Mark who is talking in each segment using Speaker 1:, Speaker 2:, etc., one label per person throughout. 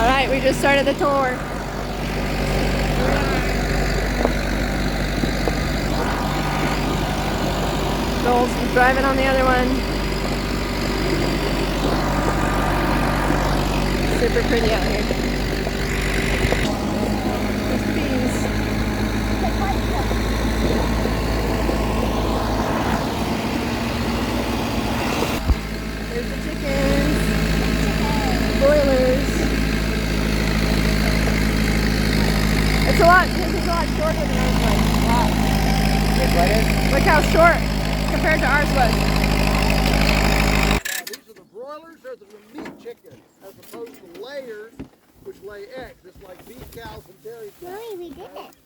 Speaker 1: Alright, we just started the tour. Joel's driving on the other one. Super pretty out here. There's bees. There's the chickens. Broilers. It's a lot shorter than ours was. Wow. Look how short compared to ours was.
Speaker 2: These are the broilers, they're the meat chickens, as opposed to layers, which lay eggs. It's like beef cows and dairy cows.
Speaker 3: Mommy, we did it.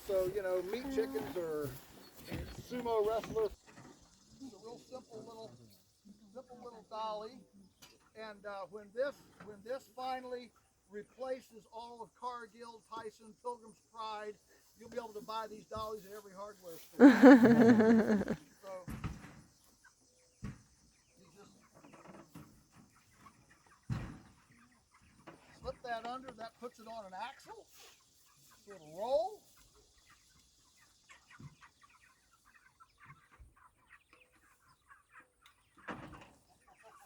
Speaker 2: So, you know, meat chickens are sumo wrestlers. It's a real simple little dolly. And when this finally replaces all of Cargill, Tyson, Pilgrim's Pride, you'll be able to buy these dollies at every hardware store. So you just slip that under, that puts it on an axle, so it'll roll.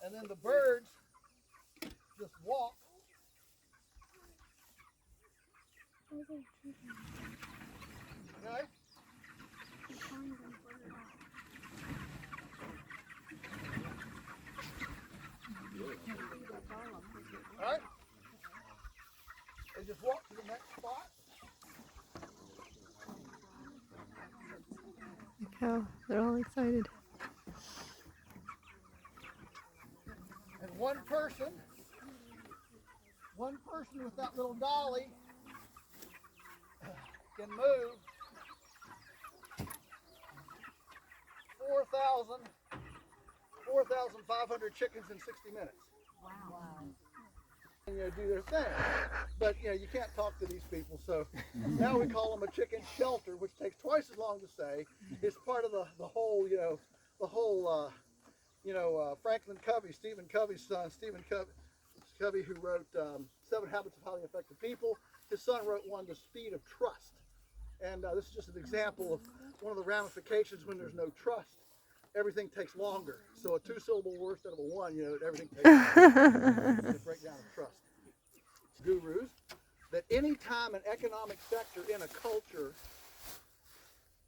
Speaker 2: And then the birds just walk. Okay? All right. They just walk to the next spot.
Speaker 1: Look how they're all excited.
Speaker 2: And one person with that little dolly can move 4,500 chickens in 60 minutes. Wow. And, do their thing. But, you can't talk to these people, so now we call them a chicken shelter, which takes twice as long to say. It's part of the whole, Franklin Covey, Stephen Covey's son, Stephen Covey, who wrote 7 Habits of Highly Effective People. His son wrote one, The Speed of Trust. And this is just an example of one of the ramifications when there's no trust. Everything takes longer. So a 2-syllable word instead of a 1, everything takes longer. It's a breakdown of trust. Gurus, that any time an economic sector in a culture,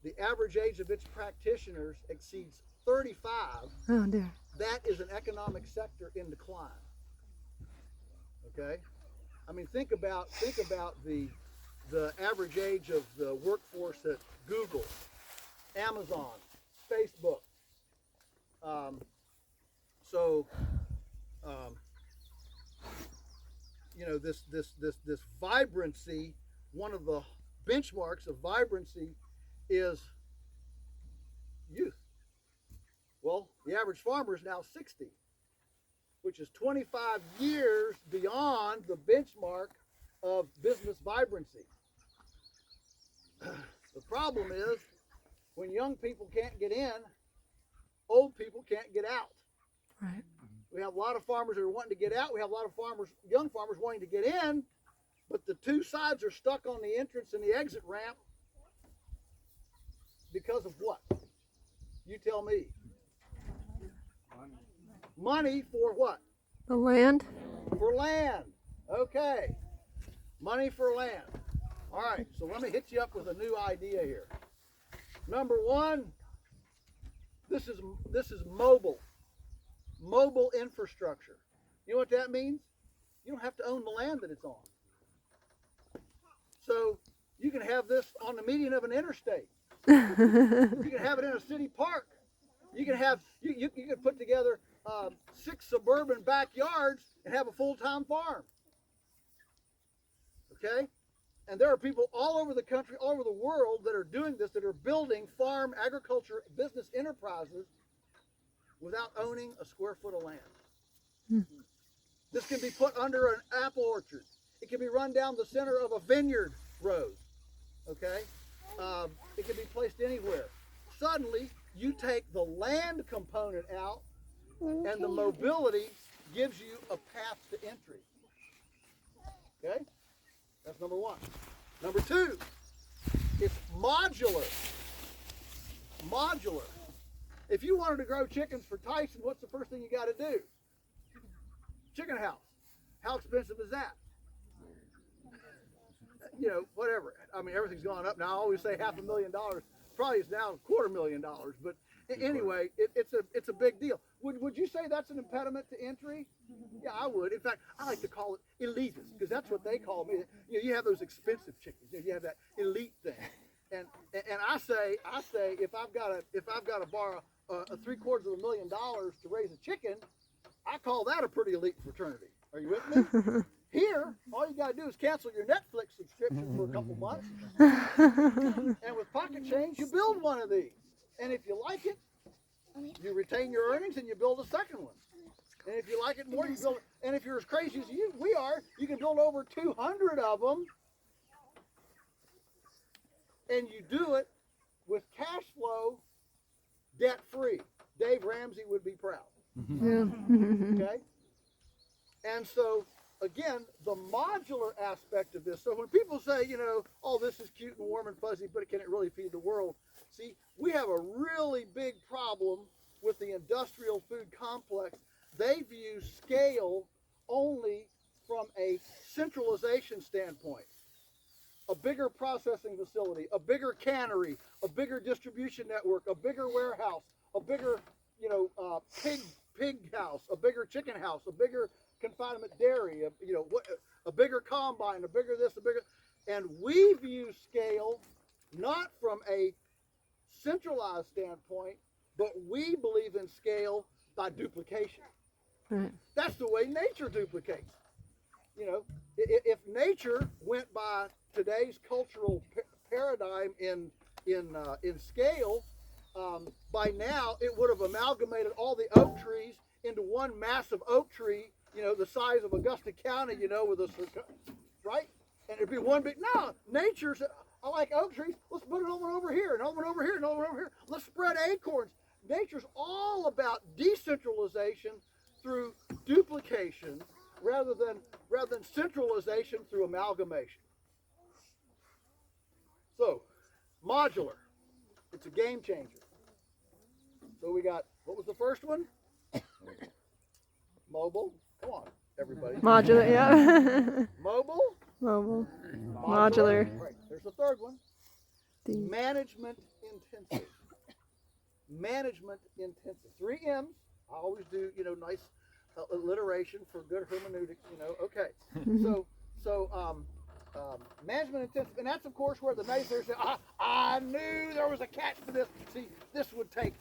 Speaker 2: the average age of its practitioners exceeds 35,
Speaker 1: Oh dear.
Speaker 2: that is an economic sector in decline. Okay? I mean, think about the average age of the workforce at Google, Amazon, Facebook. This vibrancy, one of the benchmarks of vibrancy is youth. Well, the average farmer is now 60, which is 25 years beyond the benchmark of business vibrancy. The problem is when young people can't get in, old people can't get out.
Speaker 1: Right.
Speaker 2: We have a lot of farmers that are wanting to get out. We have a lot of young farmers wanting to get in, but the two sides are stuck on the entrance and the exit ramp because of what? You tell me. Money for what?
Speaker 1: The land?
Speaker 2: For land. Okay. Money for land. All right, so let me hit you up with a new idea here. Number one, this is mobile infrastructure. You know what that means? You don't have to own the land that it's on. So you can have this on the median of an interstate. You can have it in a city park. You can have you can put together 6 suburban backyards and have a full-time farm. Okay? And there are people all over the country, all over the world that are doing this, that are building farm, agriculture, business enterprises without owning a square foot of land. This can be put under an apple orchard. It can be run down the center of a vineyard road. Okay? It can be placed anywhere. Suddenly, you take the land component out, and the mobility gives you a path to entry. Okay? That's number one. Number two, it's modular. Modular. If you wanted to grow chickens for Tyson, what's the first thing you got to do? Chicken house. How expensive is that? You know, whatever. I mean, everything's gone up now. I always say $500,000. Probably is now $250,000. But anyway, it's a big deal. Would you say that's an impediment to entry? Yeah, I would. In fact, I like to call it elitist because that's what they call me. You know, you have those expensive chickens. You have that elite thing. And I say if I've got to borrow $750,000 to raise a chicken, I call that a pretty elite fraternity. Are you with me? Here, all you got to do is cancel your Netflix subscription for a couple months, and with pocket change, you build one of these. And if you like it, you retain your earnings and you build a second one. And if you like it more, you build it. And if you're as crazy as we are, you can build over 200 of them, and you do it with cash flow, debt-free. Dave Ramsey would be proud. Okay? And so, again, the modular aspect of this. So when people say, you know, oh, this is cute and warm and fuzzy, but can it really feed the world? See, we have a really big problem with the industrial food complex. They view scale only from a centralization standpoint. A bigger processing facility, a bigger cannery, a bigger distribution network, a bigger warehouse, a bigger, you know, pig house, a bigger chicken house, a bigger confinement dairy, a bigger combine, a bigger this, a bigger, and we view scale not from a centralized standpoint, but we believe in scale by duplication.
Speaker 1: Right.
Speaker 2: That's the way nature duplicates. You know, if nature went by today's cultural paradigm in scale, by now it would have amalgamated all the oak trees into one massive oak tree, you know, the size of Augusta County, you know, with a, right? And it'd be one big, no, nature's, I like oak trees, let's put an one over here, and one over here, and one over here. Let's spread acorns. Nature's all about decentralization through duplication rather than centralization through amalgamation. So, modular, it's a game changer. So we got, what was the first one? Mobile. Come on, everybody.
Speaker 1: Modular, yeah.
Speaker 2: Mobile.
Speaker 1: Mobile. Modular.
Speaker 2: Right. There's the third one.
Speaker 1: The
Speaker 2: Management intensive. Management intensive. 3 M's. I always do, you know, nice alliteration for good hermeneutics, you know. Okay. So management intensive, and that's of course where the naysayers say, I knew there was a catch for this. See, this would take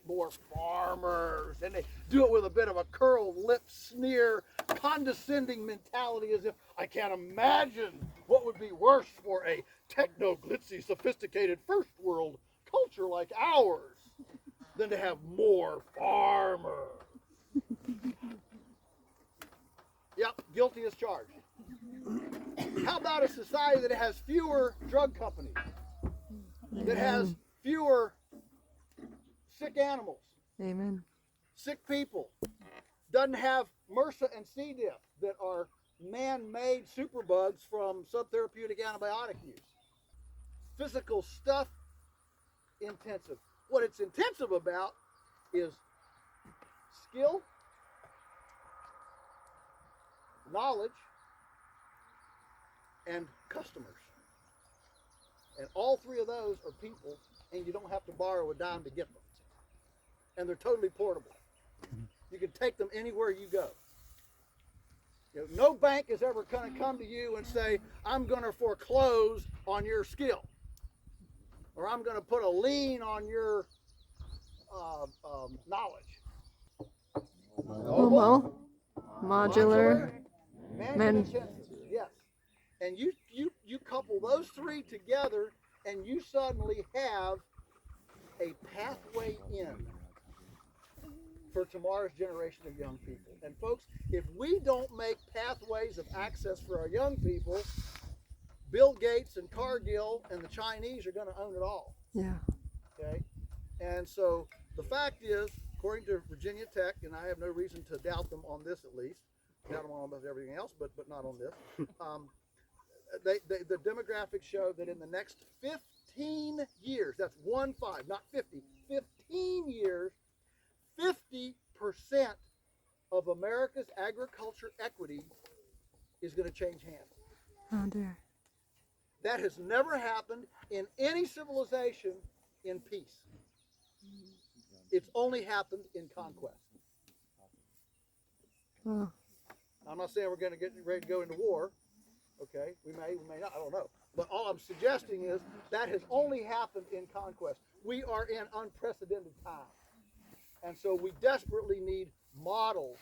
Speaker 2: more farmers, and they do it with a bit of a curled lip sneer, condescending mentality, as if I can't imagine what would be worse for a techno glitzy, sophisticated first world culture like ours than to have more farmers. Yep, guilty as charged. How about a society that has fewer drug companies, that has fewer sick animals,
Speaker 1: Amen.
Speaker 2: sick people, doesn't have MRSA and C. diff that are man-made superbugs from subtherapeutic antibiotic use? Physical stuff intensive. What it's intensive about is skill, knowledge, and customers. And all 3 of those are people, and you don't have to borrow a dime to get them. And they're totally portable. You can take them anywhere you go. You know, no bank is ever going to come to you and say, I'm going to foreclose on your skill. Or I'm going to put a lien on your knowledge.
Speaker 1: Mobile. Modular.
Speaker 2: Management intensive. Yes. And you couple those 3 together, and you suddenly have a pathway in for tomorrow's generation of young people. And folks, if we don't make pathways of access for our young people, Bill Gates and Cargill and the Chinese are going to own it all.
Speaker 1: Yeah.
Speaker 2: Okay? And so the fact is, according to Virginia Tech, and I have no reason to doubt them on this at least, got them on almost everything else, but not on this. The demographics show that in the next 15 years, that's 1-5, not 50, 15 years, 50% of America's agriculture equity is going to change hands.
Speaker 1: Oh dear.
Speaker 2: That has never happened in any civilization in peace. It's only happened in conquest.
Speaker 1: Oh.
Speaker 2: I'm not saying we're going to get ready to go into war. Okay, we may not, I don't know. But all I'm suggesting is that has only happened in conquest. We are in unprecedented times. And so we desperately need models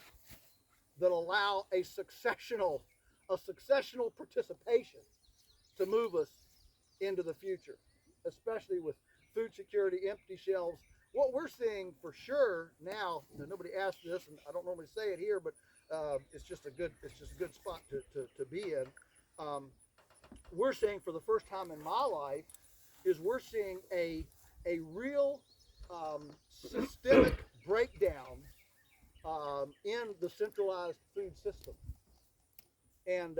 Speaker 2: that allow a successional participation to move us into the future, especially with food security, empty shelves. What we're seeing for sure now, nobody asked this, and I don't normally say it here, but it's just a good spot to be in. We're seeing for the first time in my life is we're seeing a real systemic breakdown in the centralized food system. And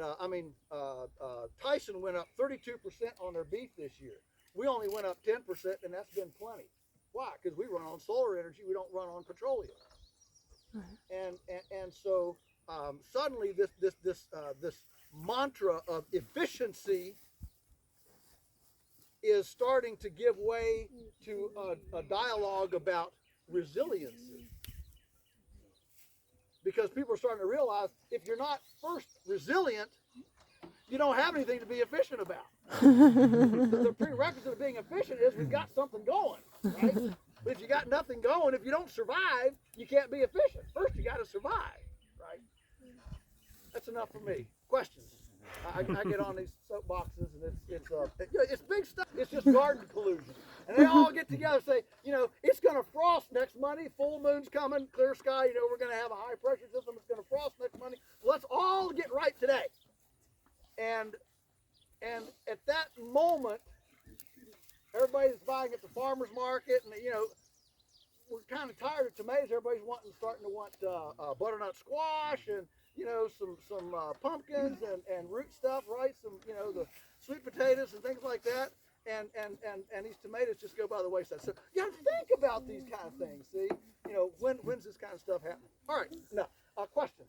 Speaker 2: Tyson went up 32% on their beef this year. We only went up 10%, and that's been plenty. Why? Because we run on solar energy. We don't run on petroleum. And so suddenly this mantra of efficiency is starting to give way to a dialogue about resiliency. Because people are starting to realize if you're not first resilient, you don't have anything to be efficient about. The prerequisite of being efficient is we've got something going, right? But if you got nothing going, if you don't survive, you can't be efficient. First, you got to survive, right? That's enough for me. Questions? I get on these soapboxes, and it's big stuff. It's just garden collusion, and they all get together and say, it's going to frost next Monday. Full moon's coming, clear sky. We're going to have a high pressure system. It's going to frost next Monday. Let's all get right today. And at that moment, everybody's buying at the farmer's market, and we're kind of tired of tomatoes. Everybody's starting to want butternut squash and some pumpkins and root stuff, right? Some the sweet potatoes and things like that. And these tomatoes just go by the wayside. So you have to think about these kind of things. See, when's this kind of stuff happening? All right, now questions.